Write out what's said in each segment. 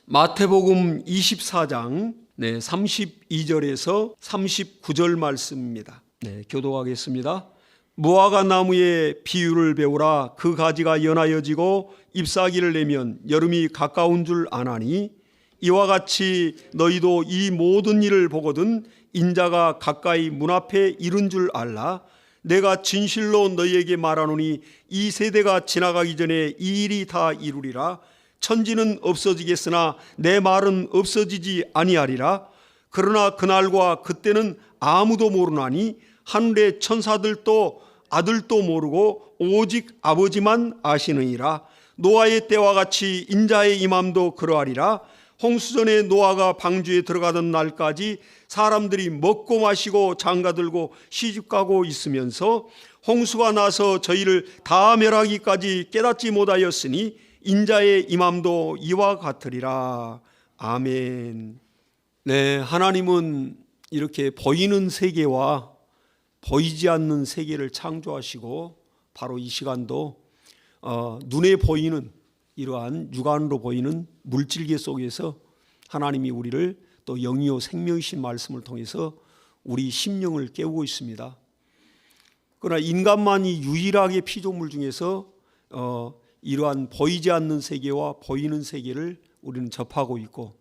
마태복음 24장 32절에서 39절 말씀입니다. 교독하겠습니다. 무화과 나무의 비유를 배우라. 그 가지가 연하여지고 잎사귀를 내면 여름이 가까운 줄 아나니 이와 같이 너희도 이 모든 일을 보거든 인자가 가까이 문 앞에 이른 줄 알라. 내가 진실로 너희에게 말하노니 이 세대가 지나가기 전에 이 일이 다 이루리라. 천지는 없어지겠으나 내 말은 없어지지 아니하리라. 그러나 그날과 그때는 아무도 모르나니 하늘의 천사들도 아들도 모르고 오직 아버지만 아시느니라. 노아의 때와 같이 인자의 임함도 그러하리라. 홍수전에 노아가 방주에 들어가던 날까지 사람들이 먹고 마시고 장가들고 시집가고 있으면서 홍수가 나서 저희를 다 멸하기까지 깨닫지 못하였으니 인자의 임함도 이와 같으리라. 아멘. 하나님은 이렇게 보이는 세계와 보이지 않는 세계를 창조하시고 바로 이 시간도 눈에 보이는 이러한 육안으로 보이는 물질계 속에서 하나님이 우리를 또 영이요 생명이신 말씀을 통해서 우리 심령을 깨우고 있습니다. 그러나 인간만이 유일하게 피조물 중에서 이러한 보이지 않는 세계와 보이는 세계를 우리는 접하고 있고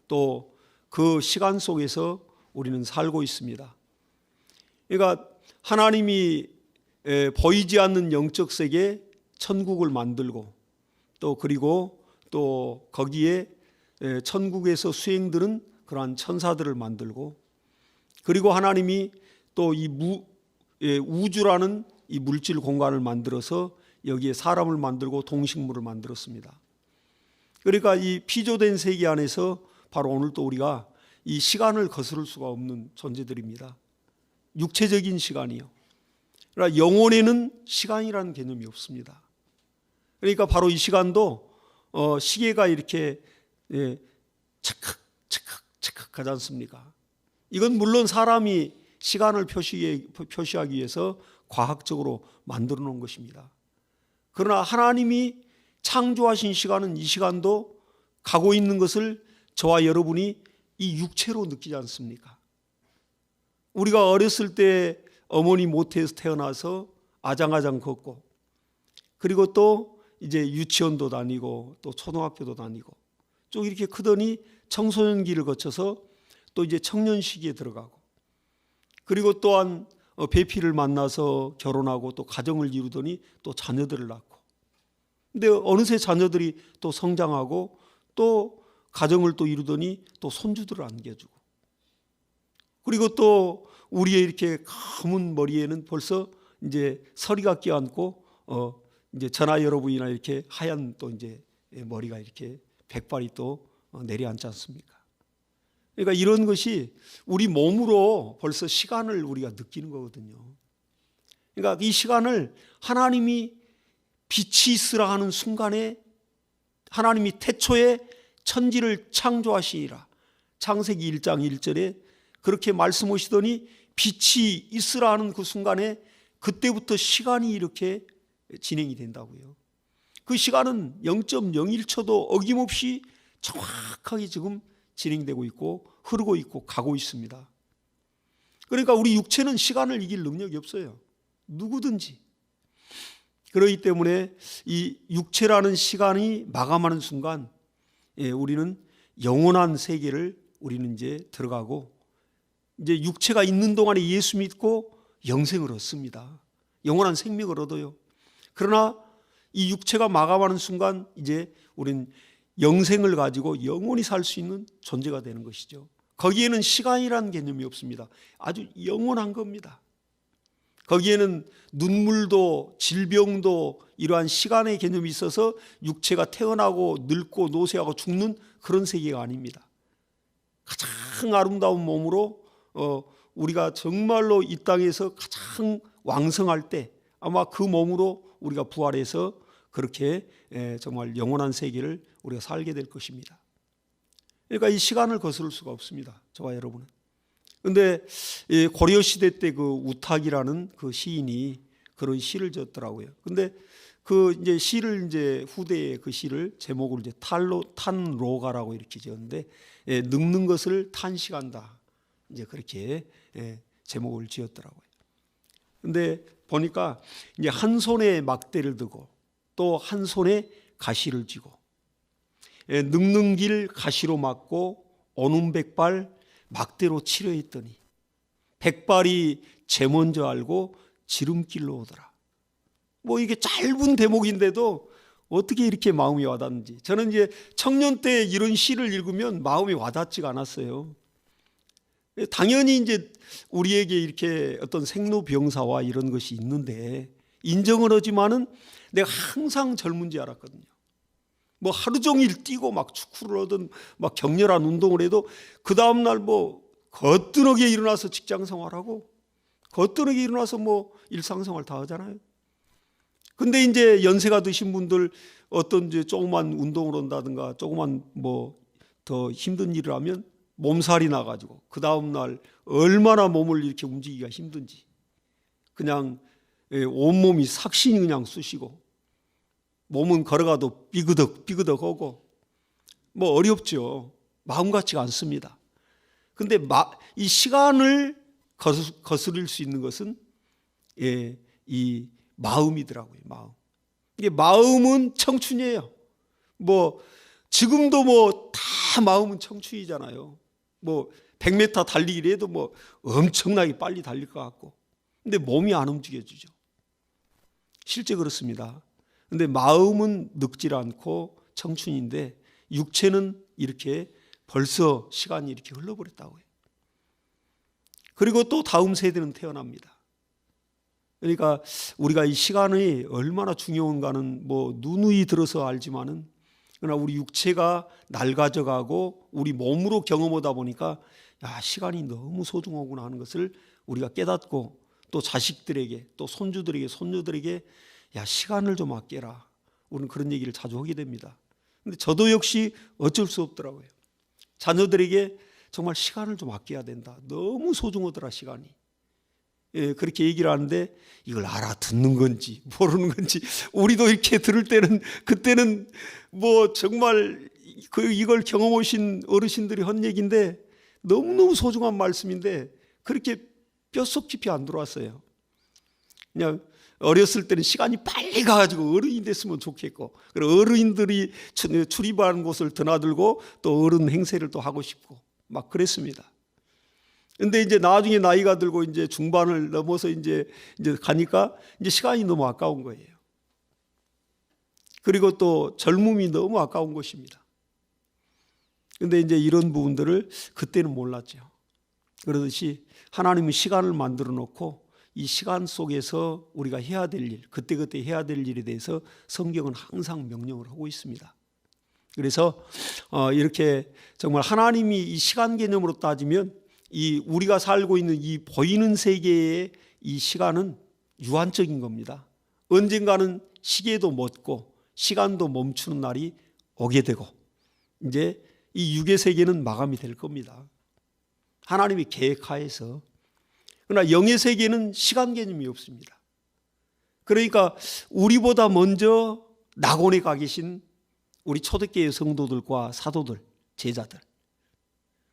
또 그 시간 속에서 우리는 살고 있습니다. 그러니까 하나님이 보이지 않는 영적 세계 천국을 만들고 또 그리고 또 거기에 천국에서 수행되는 그러한 천사들을 만들고 그리고 하나님이 또 이 우주라는 이 물질 공간을 만들어서 여기에 사람을 만들고 동식물을 만들었습니다. 그러니까 이 피조된 세계 안에서 바로 오늘 또 우리가 이 시간을 거스를 수가 없는 존재들입니다. 육체적인 시간이요. 그러나 영혼에는 시간이라는 개념이 없습니다. 그러니까 바로 이 시간도 시계가 이렇게 찰칵 가지 않습니까? 이건 물론 사람이 시간을 표시하기 위해서 과학적으로 만들어 놓은 것입니다. 그러나 하나님이 창조하신 시간은 이 시간도 가고 있는 것을 저와 여러분이 이 육체로 느끼지 않습니까? 우리가 어렸을 때 어머니 모태에서 태어나서 아장아장 걷고 그리고 또 이제 유치원도 다니고 또 초등학교도 다니고 쭉 이렇게 크더니 청소년기를 거쳐서 또 이제 청년 시기에 들어가고 그리고 또한 배필을 만나서 결혼하고 또 가정을 이루더니 또 자녀들을 낳고 근데 어느새 자녀들이 또 성장하고 또 가정을 또 이루더니 또 손주들을 안겨주고 그리고 또 우리의 이렇게 검은 머리에는 벌써 이제 서리가 껴안고 이제 저나 여러분이나 이렇게 하얀 또 이제 머리가 이렇게 백발이 또 내려앉지 않습니까? 그러니까 이런 것이 우리 몸으로 벌써 시간을 우리가 느끼는 거거든요. 그러니까 이 시간을 하나님이 빛이 있으라 하는 순간에 하나님이 태초에 천지를 창조하시니라. 창세기 1장 1절에 그렇게 말씀하시더니 빛이 있으라 하는 그 순간에 그때부터 시간이 이렇게 진행이 된다고요. 그 시간은 0.01초도 어김없이 정확하게 지금 진행되고 있고 흐르고 있고 가고 있습니다. 그러니까 우리 육체는 시간을 이길 능력이 없어요. 누구든지. 그렇기 때문에 이 육체라는 시간이 마감하는 순간 우리는 영원한 세계를 우리는 이제 들어가고 이제 육체가 있는 동안에 예수 믿고 영생을 얻습니다. 영원한 생명을 얻어요. 그러나 이 육체가 마감하는 순간 이제 우리는 영생을 가지고 영원히 살 수 있는 존재가 되는 것이죠. 거기에는 시간이라는 개념이 없습니다. 아주 영원한 겁니다. 거기에는 눈물도 질병도 이러한 시간의 개념이 있어서 육체가 태어나고 늙고 노쇠하고 죽는 그런 세계가 아닙니다. 가장 아름다운 몸으로 우리가 정말로 이 땅에서 가장 왕성할 때 아마 그 몸으로 우리가 부활해서 그렇게 정말 영원한 세계를 우리가 살게 될 것입니다. 그러니까 이 시간을 거스를 수가 없습니다. 저와 여러분은. 그런데 고려 시대 때 그 우탁이라는 그 시인이 그런 시를 지었더라고요. 그런데 그 이제 시를 이제 후대의 그 시를 제목을 이제 탄로가라고 이렇게 지었는데, 늙는 것을 탄식한다, 이제 그렇게 제목을 지었더라고요. 근데 보니까 이제 한 손에 막대를 들고 또 한 손에 가시를 쥐고, 늙는 길 가시로 막고 오는 백발 막대로 치려 했더니 백발이 제 먼저 알고 지름길로 오더라. 뭐 이게 짧은 대목인데도 어떻게 이렇게 마음이 와닿는지. 저는 이제 청년 때 이런 시를 읽으면 마음이 와닿지가 않았어요. 당연히 이제 우리에게 이렇게 어떤 생로병사와 이런 것이 있는데 인정은 하지만은 내가 항상 젊은지 알았거든요. 뭐 하루 종일 뛰고 막 축구를 하든 막 격렬한 운동을 해도 그 다음날 뭐 거뜬하게 일어나서 직장 생활하고 거뜬하게 일어나서 뭐 일상생활 다 하잖아요. 근데 이제 연세가 드신 분들 어떤 이제 조그만 운동을 한다든가 조그만 뭐 더 힘든 일을 하면 몸살이 나가지고 그 다음날 얼마나 몸을 이렇게 움직이기가 힘든지 그냥 온몸이 삭신이 그냥 쑤시고 몸은 걸어가도 삐그덕하고 뭐 어렵죠. 마음 같지가 않습니다. 근데 이 시간을 거스릴 수 있는 것은 이 마음이더라고요. 마음. 이게 마음은 청춘이에요. 뭐 지금도 뭐 다 마음은 청춘이잖아요. 뭐 100m 달리기를 해도 뭐 엄청나게 빨리 달릴 것 같고, 근데 몸이 안 움직여지죠. 실제 그렇습니다. 근데 마음은 늙질 않고 청춘인데 육체는 이렇게 벌써 시간이 이렇게 흘러버렸다고요. 그리고 또 다음 세대는 태어납니다. 그러니까 우리가 이 시간이 얼마나 중요한가는 뭐 누누이 들어서 알지만은, 그러나 우리 육체가 낡아져가고 우리 몸으로 경험하다 보니까 야, 시간이 너무 소중하구나 하는 것을 우리가 깨닫고, 또 자식들에게 또 손주들에게 손녀들에게 야, 시간을 좀 아껴라, 우리는 그런 얘기를 자주 하게 됩니다. 근데 저도 역시 어쩔 수 없더라고요. 자녀들에게 정말 시간을 좀 아껴야 된다, 너무 소중하더라 시간이. 그렇게 얘기를 하는데 이걸 알아듣는 건지 모르는 건지, 우리도 이렇게 들을 때는 그때는 뭐 정말 이걸 경험하신 어르신들이 한 얘기인데 너무너무 소중한 말씀인데 그렇게 뼛속 깊이 안 들어왔어요. 그냥 어렸을 때는 시간이 빨리 가가지고 어른이 됐으면 좋겠고, 그리고 어른들이 출입하는 곳을 드나들고 또 어른 행세를 또 하고 싶고 막 그랬습니다. 근데 이제 나중에 나이가 들고 이제 중반을 넘어서 이제 가니까 이제 시간이 너무 아까운 거예요. 그리고 또 젊음이 너무 아까운 것입니다. 근데 이제 이런 부분들을 그때는 몰랐죠. 그러듯이 하나님은 시간을 만들어 놓고 이 시간 속에서 우리가 해야 될 일, 그때그때 해야 될 일에 대해서 성경은 항상 명령을 하고 있습니다. 그래서 이렇게 정말 하나님이 이 시간 개념으로 따지면 이 우리가 살고 있는 이 보이는 세계의 이 시간은 유한적인 겁니다. 언젠가는 시계도 멎고 시간도 멈추는 날이 오게 되고 이제 이 육의 세계는 마감이 될 겁니다. 하나님이 계획하에서. 그러나 영의 세계는 시간 개념이 없습니다. 그러니까 우리보다 먼저 낙원에 가 계신 우리 초대교회 성도들과 사도들, 제자들,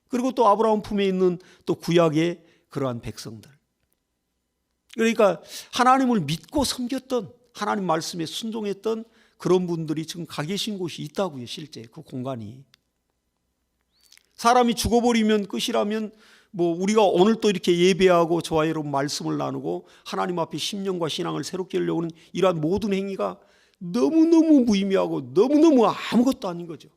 그리고 또 아브라함 품에 있는 또 구약의 그러한 백성들, 그러니까 하나님을 믿고 섬겼던, 하나님 말씀에 순종했던 그런 분들이 지금 가 계신 곳이 있다고요. 실제 그 공간이. 사람이 죽어버리면 끝이라면 뭐 우리가 오늘 또 이렇게 예배하고 저와 여러분 말씀을 나누고 하나님 앞에 심령과 신앙을 새롭게 하려고 하는 이러한 모든 행위가 너무너무 무의미하고 너무너무 아무것도 아닌 거죠.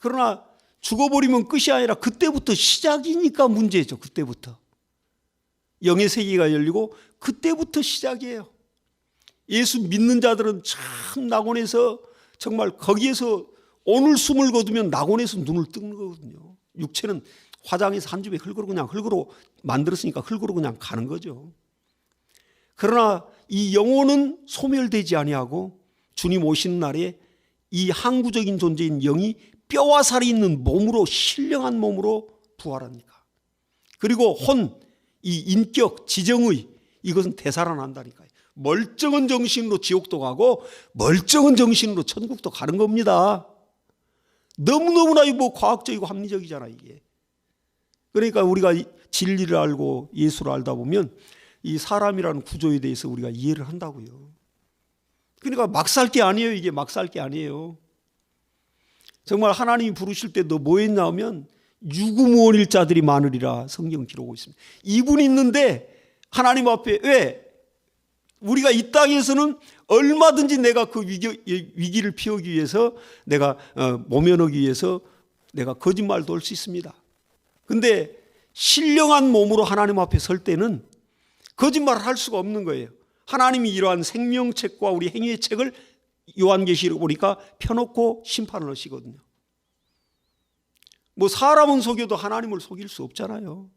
그러나 죽어버리면 끝이 아니라 그때부터 시작이니까 문제죠. 그때부터 영의 세계가 열리고 그때부터 시작이에요. 예수 믿는 자들은 참 낙원에서 정말 거기에서 오늘 숨을 거두면 낙원에서 눈을 뜨는 거거든요. 육체는 화장해서 한 줌의 흙으로 그냥 흙으로 만들었으니까 흙으로 그냥 가는 거죠. 그러나 이 영혼은 소멸되지 아니하고 주님 오시는 날에 이 항구적인 존재인 영이 뼈와 살이 있는 몸으로, 신령한 몸으로 부활하니까. 그리고 혼, 이 인격, 지정의, 이것은 되살아난다니까요. 멀쩡한 정신으로 지옥도 가고 멀쩡한 정신으로 천국도 가는 겁니다. 너무너무나 뭐 과학적이고 합리적이잖아 이게. 그러니까 우리가 진리를 알고 예수를 알다 보면 이 사람이라는 구조에 대해서 우리가 이해를 한다고요. 그러니까 막 살 게 아니에요. 이게 막 살 게 아니에요. 정말 하나님이 부르실 때 너 뭐 했냐 하면 유구무원일 자들이 많으리라 성경 기록하고 있습니다. 이분이 있는데 하나님 앞에 왜? 우리가 이 땅에서는 얼마든지 내가 그 위기를 피하기 위해서 내가 모면하기 위해서 내가 거짓말도 할 수 있습니다. 근데 신령한 몸으로 하나님 앞에 설 때는 거짓말을 할 수가 없는 거예요. 하나님이 이러한 생명책과 우리 행위의 책을 요한계시록 보니까 펴놓고 심판을 하시거든요. 뭐 사람은 속여도 하나님을 속일 수 없잖아요.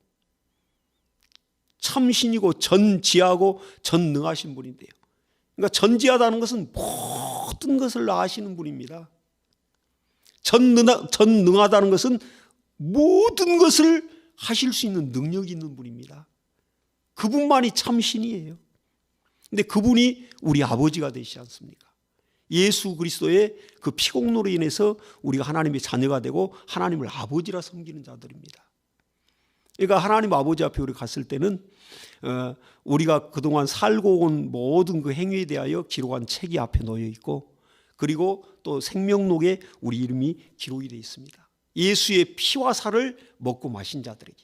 참신이고 전지하고 전능하신 분인데요. 그러니까 전지하다는 것은 모든 것을 아시는 분입니다. 전능하다는 것은 모든 것을 하실 수 있는 능력이 있는 분입니다. 그분만이 참신이에요. 근데 그분이 우리 아버지가 되시지 않습니까? 예수 그리스도의 그 피공로로 인해서 우리가 하나님의 자녀가 되고 하나님을 아버지라 섬기는 자들입니다. 그러니까 하나님 아버지 앞에 우리 갔을 때는 우리가 그동안 살고 온 모든 그 행위에 대하여 기록한 책이 앞에 놓여 있고 그리고 또 생명록에 우리 이름이 기록이 되어 있습니다. 예수의 피와 살을 먹고 마신 자들에게.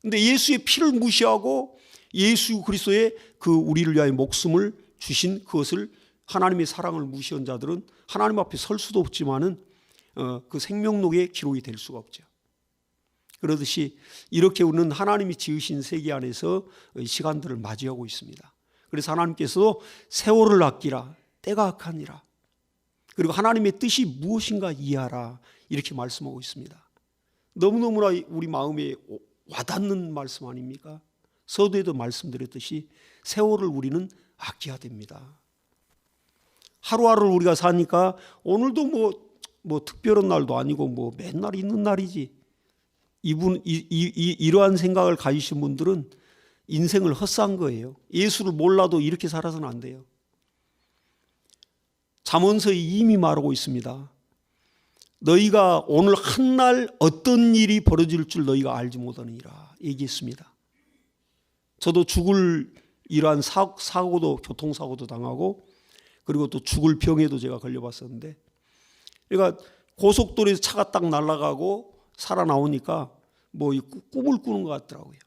근데 예수의 피를 무시하고 예수 그리스도의 그 우리를 위하여 목숨을 주신 그것을 하나님의 사랑을 무시한 자들은 하나님 앞에 설 수도 없지만은 그 생명록에 기록이 될 수가 없죠. 그러듯이 이렇게 우리는 하나님이 지으신 세계 안에서 시간들을 맞이하고 있습니다. 그래서 하나님께서도 세월을 아끼라 때가 악하니라 그리고 하나님의 뜻이 무엇인가 이해하라 이렇게 말씀하고 있습니다. 너무너무나 우리 마음에 와닿는 말씀 아닙니까? 서두에도 말씀드렸듯이 세월을 우리는 아껴야 됩니다. 하루하루를 우리가 사니까 오늘도 뭐 특별한 날도 아니고 뭐 맨날 있는 날이지. 이러한 생각을 가지신 분들은 인생을 헛산 거예요. 예수를 몰라도 이렇게 살아서는 안 돼요. 잠언서에 이미 말하고 있습니다. 너희가 오늘 한 날 어떤 일이 벌어질 줄 너희가 알지 못하느니라 얘기했습니다. 저도 죽을 이러한 사고도 교통사고도 당하고 그리고 또 죽을 병에도 제가 걸려봤었는데 그러니까 고속도로에서 차가 딱 날아가고 살아나오니까 뭐 꿈을 꾸는 것 같더라고요.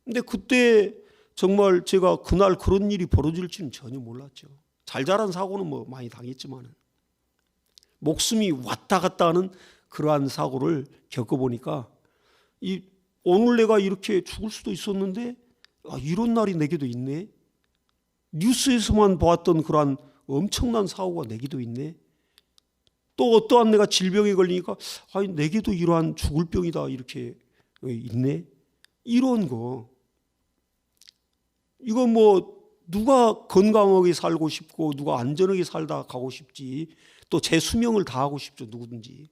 근데 그때 정말 제가 그날 그런 일이 벌어질 줄은 전혀 몰랐죠. 잘 자란 사고는 뭐 많이 당했지만은 목숨이 왔다 갔다 하는 그러한 사고를 겪어보니까 오늘 내가 이렇게 죽을 수도 있었는데 이런 날이 내게도 있네. 뉴스에서만 보았던 그러한 엄청난 사고가 내게도 있네. 또 어떠한 내가 질병에 걸리니까 내게도 이러한 죽을 병이다 이렇게 있네. 이런 거. 이거 뭐 누가 건강하게 살고 싶고 누가 안전하게 살다 가고 싶지 또 제 수명을 다하고 싶죠 누구든지.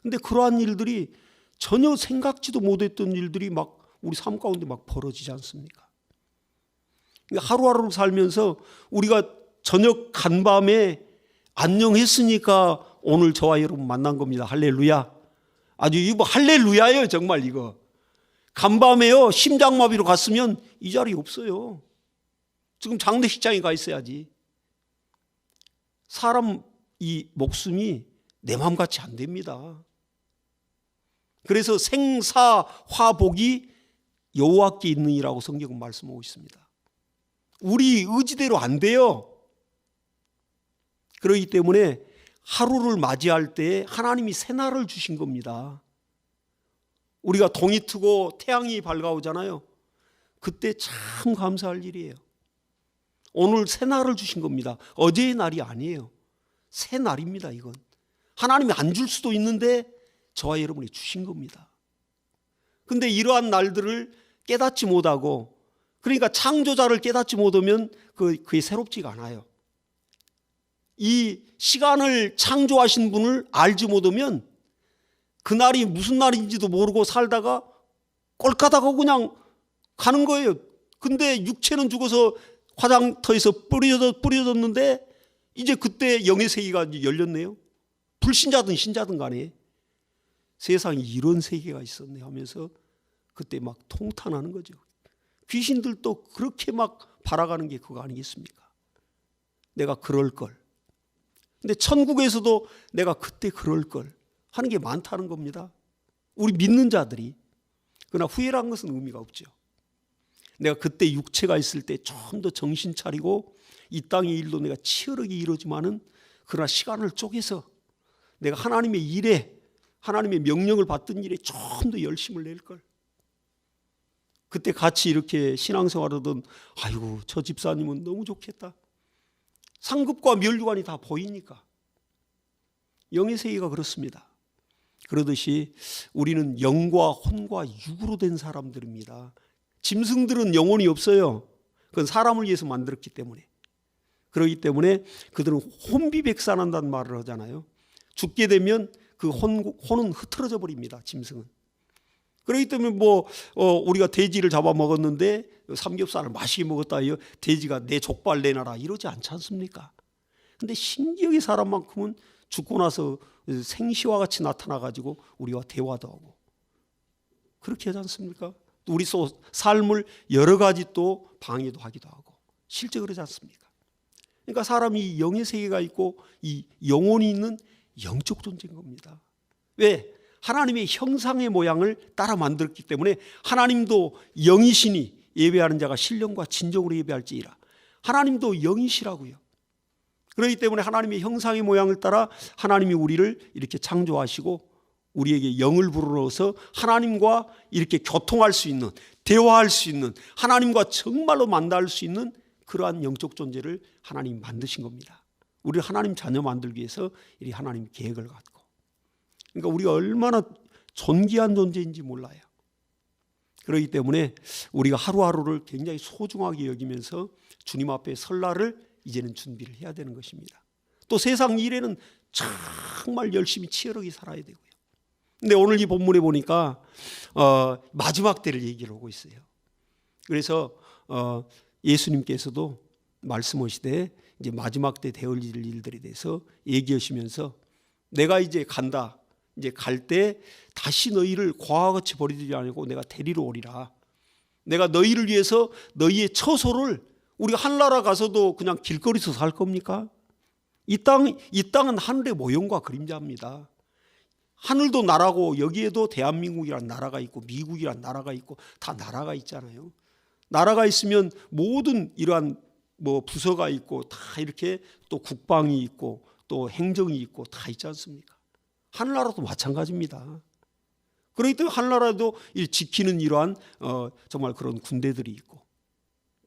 근데 그러한 일들이 전혀 생각지도 못했던 일들이 막 우리 삶 가운데 막 벌어지지 않습니까? 하루하루를 살면서 우리가 저녁 간밤에 안녕했으니까 오늘 저와 여러분 만난 겁니다. 할렐루야. 아주 이거 할렐루야예요 정말 이거. 간밤에요 심장마비로 갔으면 이 자리에 없어요. 지금 장례식장에 가 있어야지. 사람 이 목숨이 내 마음같이 안 됩니다. 그래서 생사화복이 여호와께 있느니라고 성경은 말씀하고 있습니다. 우리 의지대로 안 돼요. 그렇기 때문에 하루를 맞이할 때 하나님이 새날을 주신 겁니다. 우리가 동이 트고 태양이 밝아오잖아요. 그때 참 감사할 일이에요. 오늘 새날을 주신 겁니다. 어제의 날이 아니에요. 새 날입니다. 이건 하나님이 안 줄 수도 있는데 저와 여러분이 주신 겁니다. 그런데 이러한 날들을 깨닫지 못하고 그러니까 창조자를 깨닫지 못하면 그게 새롭지가 않아요. 이 시간을 창조하신 분을 알지 못하면 그날이 무슨 날인지도 모르고 살다가 꼴까다가 그냥 가는 거예요. 근데 육체는 죽어서 화장터에서 뿌려졌는데 이제 그때 영의 세계가 이제 열렸네요. 불신자든 신자든 간에 세상에 이런 세계가 있었네 하면서 그때 막 통탄하는 거죠. 귀신들도 그렇게 막 바라가는 게 그거 아니겠습니까? 내가 그럴 걸. 근데 천국에서도 내가 그때 그럴 걸 하는 게 많다는 겁니다. 우리 믿는 자들이. 그러나 후회란 것은 의미가 없죠. 내가 그때 육체가 있을 때 좀 더 정신 차리고 이 땅의 일도 내가 치열하게 이루지만은 그러나 시간을 쪼개서 내가 하나님의 일에 하나님의 명령을 받던 일에 좀 더 열심을 낼 걸. 그때 같이 이렇게 신앙생활하던 아이고 저 집사님은 너무 좋겠다. 상급과 면류관이 다 보이니까. 영의 세계가 그렇습니다. 그러듯이 우리는 영과 혼과 육으로 된 사람들입니다. 짐승들은 영혼이 없어요. 그건 사람을 위해서 만들었기 때문에. 그렇기 때문에 그들은 혼비백산한다는 말을 하잖아요. 죽게 되면 그 혼은 흐트러져 버립니다. 짐승은. 그렇기 때문에 우리가 돼지를 잡아먹었는데 삼겹살을 맛있게 먹었다 해요. 돼지가 내 족발 내놔라 이러지 않지 않습니까? 근데 신기하게 사람만큼은 죽고 나서 생시와 같이 나타나가지고 우리와 대화도 하고 그렇게 하지 않습니까? 또 우리 삶을 여러 가지 또 방해도 하기도 하고 실제 그러지 않습니까? 그러니까 사람이 영의 세계가 있고 이 영혼이 있는 영적 존재인 겁니다. 왜? 하나님의 형상의 모양을 따라 만들었기 때문에 하나님도 영이시니 예배하는 자가 신령과 진정으로 예배할지니라. 하나님도 영이시라고요. 그렇기 때문에 하나님의 형상의 모양을 따라 하나님이 우리를 이렇게 창조하시고 우리에게 영을 불어넣어서 하나님과 이렇게 교통할 수 있는, 대화할 수 있는, 하나님과 정말로 만날 수 있는 그러한 영적 존재를 하나님이 만드신 겁니다. 우리를 하나님 자녀 만들기 위해서 이 하나님 계획을 갖고. 그러니까 우리가 얼마나 존귀한 존재인지 몰라요. 그렇기 때문에 우리가 하루하루를 굉장히 소중하게 여기면서 주님 앞에 설 날을 이제는 준비를 해야 되는 것입니다. 또 세상 일에는 정말 열심히 치열하게 살아야 되고요. 근데 오늘 이 본문에 보니까 마지막 때를 얘기를 하고 있어요. 그래서 예수님께서도 말씀하시되 이제 마지막 때 되어질 일들에 대해서 얘기하시면서 내가 이제 간다. 이제 갈 때 다시 너희를 고아와 같이 버리지 않고 내가 데리러 오리라. 내가 너희를 위해서 너희의 처소를 우리가 하늘나라 가서도 그냥 길거리에서 살 겁니까? 이 땅은 하늘의 모형과 그림자입니다. 하늘도 나라고 여기에도 대한민국이라는 나라가 있고 미국이라는 나라가 있고 다 나라가 있잖아요. 나라가 있으면 모든 이러한 부서가 있고 다 이렇게 또 국방이 있고 또 행정이 있고 다 있지 않습니까? 하늘나라도 마찬가지입니다. 그렇기 때문에 하늘나라도 지키는 이러한 정말 그런 군대들이 있고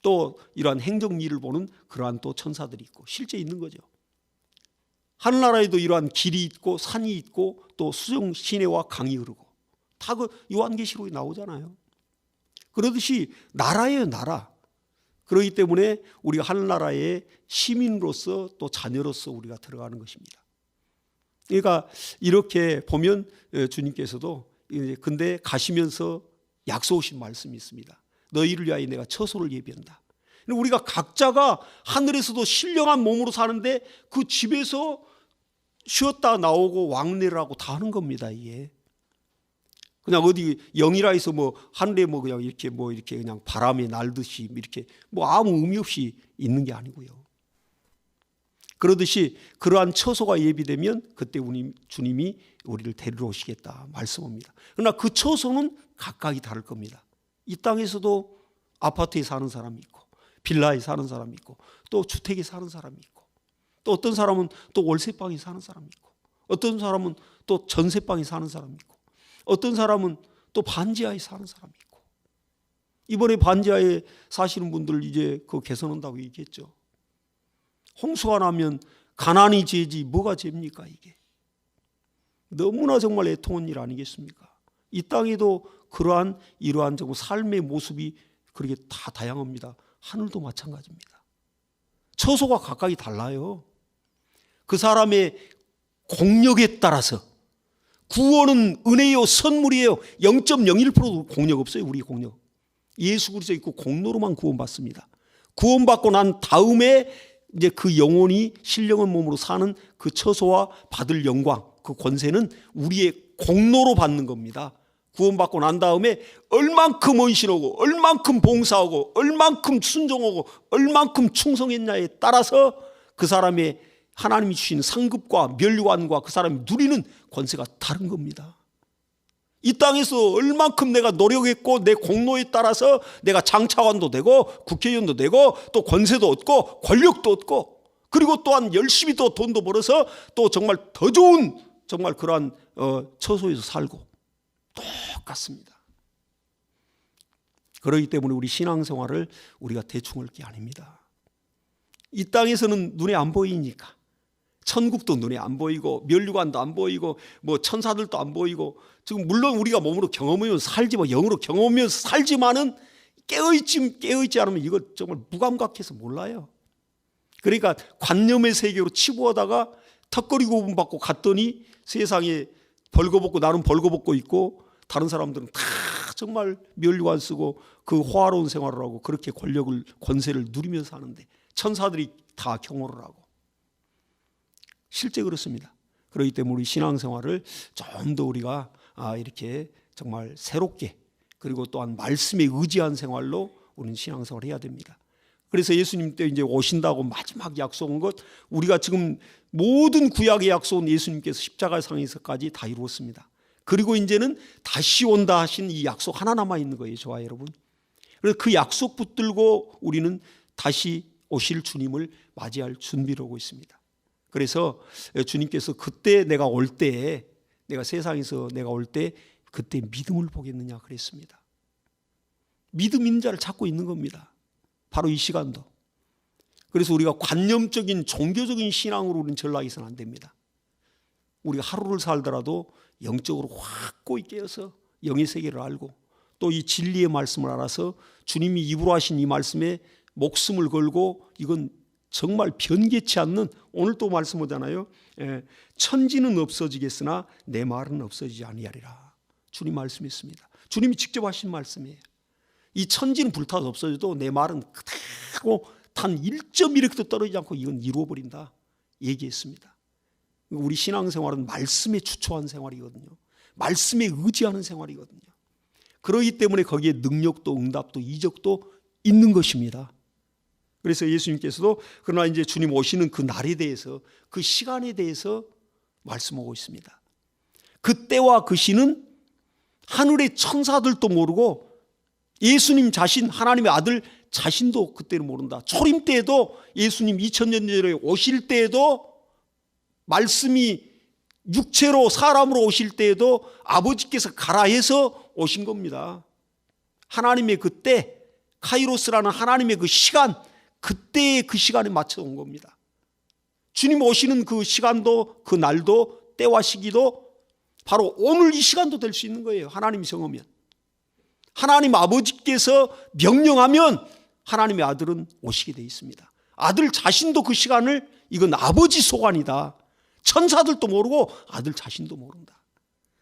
또 이러한 행정 일을 보는 그러한 또 천사들이 있고 실제 있는 거죠. 하늘나라에도 이러한 길이 있고 산이 있고 또 수정 시내와 강이 흐르고 다 그 요한계시록에 나오잖아요. 그러듯이 나라예요, 나라. 그렇기 때문에 우리가 하늘나라의 시민으로서 또 자녀로서 우리가 들어가는 것입니다. 그러니까 이렇게 보면 주님께서도 근데 가시면서 약속하신 말씀이 있습니다. 너희를 위하여 내가 처소를 예비한다. 우리가 각자가 하늘에서도 신령한 몸으로 사는데 그 집에서 쉬었다 나오고 왕래를 하고 다 하는 겁니다. 이게 그냥 어디 영이라 해서 하늘에 그냥 이렇게 그냥 바람에 날듯이 이렇게 아무 의미 없이 있는 게 아니고요. 그러듯이 그러한 처소가 예비되면 그때 주님이 우리를 데리러 오시겠다 말씀합니다. 그러나 그 처소는 각각이 다를 겁니다. 이 땅에서도 아파트에 사는 사람이 있고 빌라에 사는 사람이 있고 또 주택에 사는 사람이 있고 또 어떤 사람은 또 월세방에 사는 사람이 있고 어떤 사람은 또 전세방에 사는 사람이 있고 어떤 사람은 또 반지하에 사는 사람이 있고 이번에 반지하에 사시는 분들 이제 그거 개선한다고 얘기했죠. 홍수가 나면 가난이 죄지 뭐가 죄입니까 이게. 너무나 정말 애통한 일 아니겠습니까. 이 땅에도 이러한 정말 삶의 모습이 그렇게 다 다양합니다. 하늘도 마찬가지입니다. 처소가 각각이 달라요. 그 사람의 공력에 따라서 구원은 은혜요 선물이에요. 0.01%도 공력 없어요. 우리 공력. 예수 그리스도 있고 공로로만 구원받습니다. 구원받고 난 다음에 이제 그 영혼이 신령한 몸으로 사는 그 처소와 받을 영광, 그 권세는 우리의 공로로 받는 겁니다. 구원받고 난 다음에 얼만큼 헌신하고 얼만큼 봉사하고 얼만큼 순종하고 얼만큼 충성했냐에 따라서 그 사람의 하나님이 주시는 상급과 멸류관과 그 사람이 누리는 권세가 다른 겁니다. 이 땅에서 얼만큼 내가 노력했고 내 공로에 따라서 내가 장차관도 되고 국회의원도 되고 또 권세도 얻고 권력도 얻고 그리고 또한 열심히 또 돈도 벌어서 또 정말 더 좋은 정말 그러한 처소에서 살고 똑같습니다. 그렇기 때문에 우리 신앙생활을 우리가 대충 할 게 아닙니다. 이 땅에서는 눈에 안 보이니까 천국도 눈에 안 보이고 멸류관도 안 보이고 뭐 천사들도 안 보이고 지금 물론 우리가 몸으로 경험하면서 살지 뭐 영으로 경험하면서 살지만은 깨어있지 않으면 이거 정말 무감각해서 몰라요. 그러니까 관념의 세계로 치부하다가 턱걸이 구분받고 갔더니 세상에 벌거벗고 나는 벌거벗고 있고 다른 사람들은 다 정말 멸류관 쓰고 그 호화로운 생활을 하고 그렇게 권력을 권세를 누리면서 하는데 천사들이 다 경호를 하고 실제 그렇습니다. 그렇기 때문에 우리 신앙생활을 좀 더 우리가 이렇게 정말 새롭게 그리고 또한 말씀에 의지한 생활로 우리는 신앙생활을 해야 됩니다. 그래서 예수님 때 이제 오신다고 마지막 약속한 것 우리가 지금 모든 구약의 약속은 예수님께서 십자가상에서까지 다 이루었습니다. 그리고 이제는 다시 온다 하신 이 약속 하나 남아 있는 거예요, 저와 여러분. 그래서 그 약속 붙들고 우리는 다시 오실 주님을 맞이할 준비를 하고 있습니다. 그래서 주님께서 그때 내가 올 때에 내가 세상에서 내가 올 때 그때 믿음을 보겠느냐 그랬습니다. 믿음 있는 자를 찾고 있는 겁니다. 바로 이 시간도. 그래서 우리가 관념적인 종교적인 신앙으로 우리는 전락해서는 안 됩니다. 우리가 하루를 살더라도 영적으로 확고히 깨어서 영의 세계를 알고 또 이 진리의 말씀을 알아서 주님이 입으로 하신 이 말씀에 목숨을 걸고 이건 정말 변개치 않는 오늘 또 말씀하잖아요. 천지는 없어지겠으나 내 말은 없어지지 아니하리라. 주님 말씀했습니다. 주님이 직접 하신 말씀이에요. 이 천지는 불타서 없어져도 내 말은 그대로 단 1.1획도 떨어지지 않고 이건 이루어버린다 얘기했습니다. 우리 신앙생활은 말씀에 추초한 생활이거든요. 말씀에 의지하는 생활이거든요. 그렇기 때문에 거기에 능력도 응답도 이적도 있는 것입니다. 그래서 예수님께서도 그러나 이제 주님 오시는 그 날에 대해서 그 시간에 대해서 말씀하고 있습니다. 그때와 그 시는 하늘의 천사들도 모르고 예수님 자신 하나님의 아들 자신도 그때는 모른다. 초림 때에도 예수님 2000년 전에 오실 때에도 말씀이 육체로 사람으로 오실 때에도 아버지께서 가라 해서 오신 겁니다. 하나님의 그때 카이로스라는 하나님의 그 시간 그때의 그 시간에 맞춰 온 겁니다. 주님 오시는 그 시간도 그 날도 때와 시기도 바로 오늘 이 시간도 될 수 있는 거예요. 하나님이 정하면. 하나님 아버지께서 명령하면 하나님의 아들은 오시게 돼 있습니다. 아들 자신도 그 시간을 이건 아버지 소관이다. 천사들도 모르고 아들 자신도 모른다.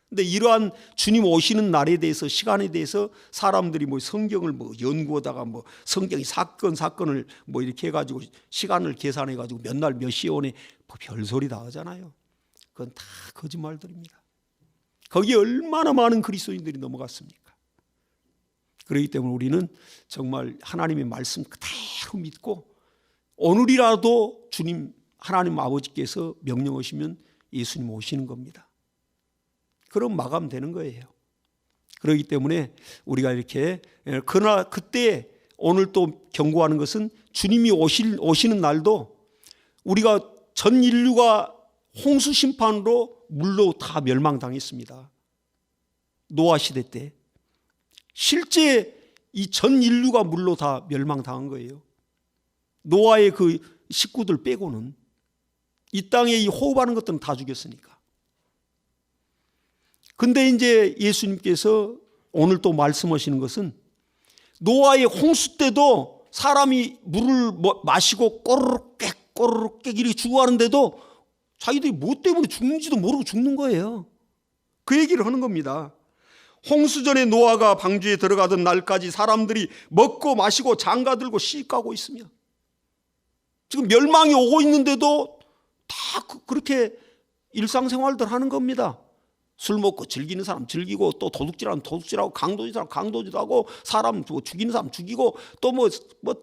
근데 이러한 주님 오시는 날에 대해서 시간에 대해서 사람들이 뭐 성경을 뭐 연구하다가 뭐 성경이 사건을 뭐 이렇게 해가지고 시간을 계산해가지고 몇 날 몇 시에 오네 뭐 별소리 다 하잖아요. 그건 다 거짓말들입니다. 거기에 얼마나 많은 그리스도인들이 넘어갔습니까? 그렇기 때문에 우리는 정말 하나님의 말씀 그대로 믿고 오늘이라도 주님 하나님 아버지께서 명령하시면 예수님 오시는 겁니다. 그럼 마감되는 거예요. 그렇기 때문에 우리가 이렇게 그러나 그때 오늘 또 경고하는 것은 주님이 오시는 날도 우리가 전 인류가 홍수 심판으로 물로 다 멸망당했습니다. 노아 시대 때 실제 이 전 인류가 물로 다 멸망당한 거예요. 노아의 그 식구들 빼고는 이 땅에 이 호흡하는 것들은 다 죽였으니까. 근데 이제 예수님께서 오늘 또 말씀하시는 것은 노아의 홍수 때도 사람이 물을 마시고 꼬르륵 깨 이렇게 죽어가는데도 자기들이 뭐 때문에 죽는지도 모르고 죽는 거예요. 그 얘기를 하는 겁니다. 홍수전에 노아가 방주에 들어가던 날까지 사람들이 먹고 마시고 장가들고 시집가고 있으며, 지금 멸망이 오고 있는데도 다 그렇게 일상생활들 하는 겁니다. 술 먹고 즐기는 사람 즐기고, 또 도둑질하는 도둑질하고, 강도질 사람 강도질하고, 사람 죽이는 사람 죽이고, 또 뭐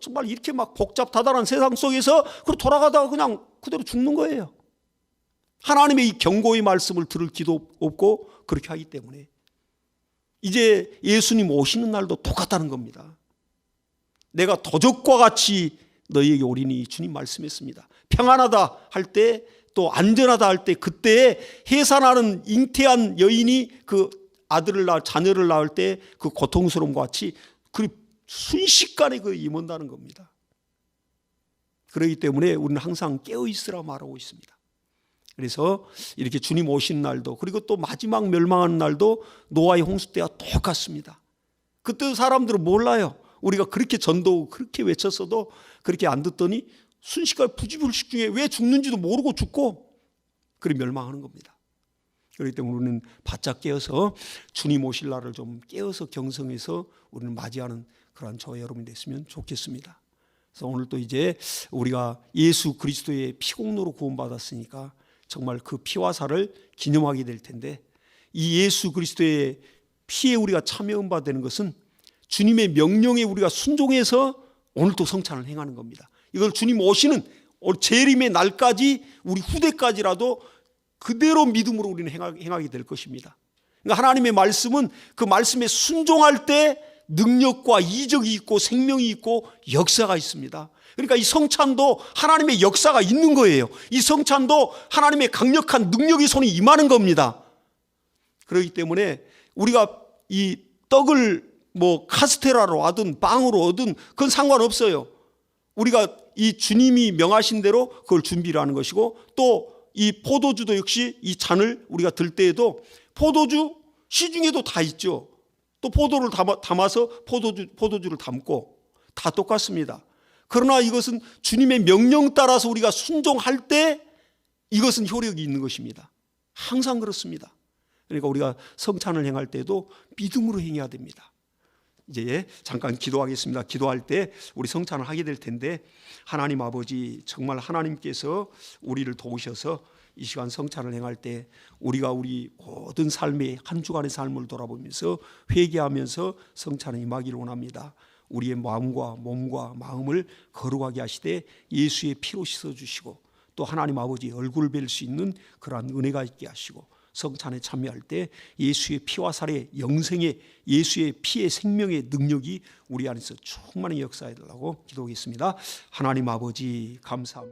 정말 이렇게 막 복잡다단한 세상 속에서 돌아가다가 그냥 그대로 죽는 거예요. 하나님의 이 경고의 말씀을 들을 기도 없고 그렇게 하기 때문에 이제 예수님 오시는 날도 똑같다는 겁니다. 내가 도적과 같이 너희에게 오리니, 주님 말씀했습니다. 평안하다 할 때, 또 안전하다 할 때, 그때에 해산하는 잉태한 여인이 그 아들을 낳을, 자녀를 낳을 때 그 고통스러움과 같이 그 순식간에 그 임한다는 겁니다. 그렇기 때문에 우리는 항상 깨어 있으라 말하고 있습니다. 그래서 이렇게 주님 오신 날도, 그리고 또 마지막 멸망하는 날도 노아의 홍수 때와 똑같습니다. 그때 사람들은 몰라요. 우리가 그렇게 전도 그렇게 외쳤어도 그렇게 안 듣더니 순식간에 부지불식 중에 왜 죽는지도 모르고 죽고 그래 멸망하는 겁니다. 그렇기 때문에 우리는 바짝 깨어서 주님 오실 날을 좀 깨어서 경성해서 우리는 맞이하는 그런 저와 여러분이 됐으면 좋겠습니다. 그래서 오늘 또 이제 우리가 예수 그리스도의 피공로로 구원받았으니까 정말 그 피와 살을 기념하게 될 텐데, 이 예수 그리스도의 피에 우리가 참여한 바 되는 것은 주님의 명령에 우리가 순종해서 오늘 또 성찬을 행하는 겁니다. 이걸 주님 오시는 재림의 날까지, 우리 후대까지라도 그대로 믿음으로 우리는 행하게 될 것입니다. 그러니까 하나님의 말씀은 그 말씀에 순종할 때 능력과 이적이 있고 생명이 있고 역사가 있습니다. 그러니까 이 성찬도 하나님의 역사가 있는 거예요. 이 성찬도 하나님의 강력한 능력의 손이 임하는 겁니다. 그렇기 때문에 우리가 이 떡을 뭐 카스테라로 하든 빵으로 하든 그건 상관없어요. 우리가 이 주님이 명하신 대로 그걸 준비를 하는 것이고, 또 이 포도주도 역시 이 잔을 우리가 들 때에도 포도주 시중에도 다 있죠. 또 포도를 담아서 포도주를 담고 다 똑같습니다. 그러나 이것은 주님의 명령 따라서 우리가 순종할 때 이것은 효력이 있는 것입니다. 항상 그렇습니다. 그러니까 우리가 성찬을 행할 때도 믿음으로 행해야 됩니다. 이제 잠깐 기도하겠습니다. 기도할 때 우리 성찬을 하게 될 텐데, 하나님 아버지, 정말 하나님께서 우리를 도우셔서 이 시간 성찬을 행할 때 우리가 우리 모든 삶의 한 주간의 삶을 돌아보면서 회개하면서 성찬에 임하기를 원합니다. 우리의 마음과 몸과 마음을 거룩하게 하시되 예수의 피로 씻어주시고, 또 하나님 아버지 얼굴을 뵐 수 있는 그러한 은혜가 있게 하시고, 성찬에 참여할 때 예수의 피와 살의 영생의, 예수의 피의 생명의 능력이 우리 안에서 충만히 역사해 달라고 기도하겠습니다. 하나님 아버지 감사합니다.